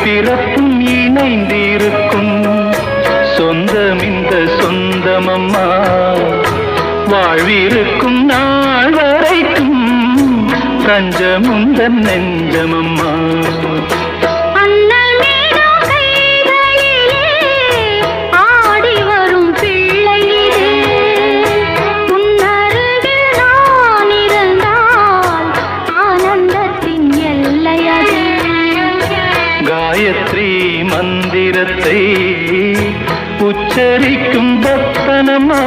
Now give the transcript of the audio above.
பிறப்பும் இணைந்திருக்கும் சொந்தம் இந்த சொந்தமம்மா வாழ்விருக்கும் நாள் வரைக்கும் தஞ்சமுந்தன் நெஞ்சமம்மா காயத்ரி மந்திரத்தை உச்சரிக்கும் பக்தனம்மா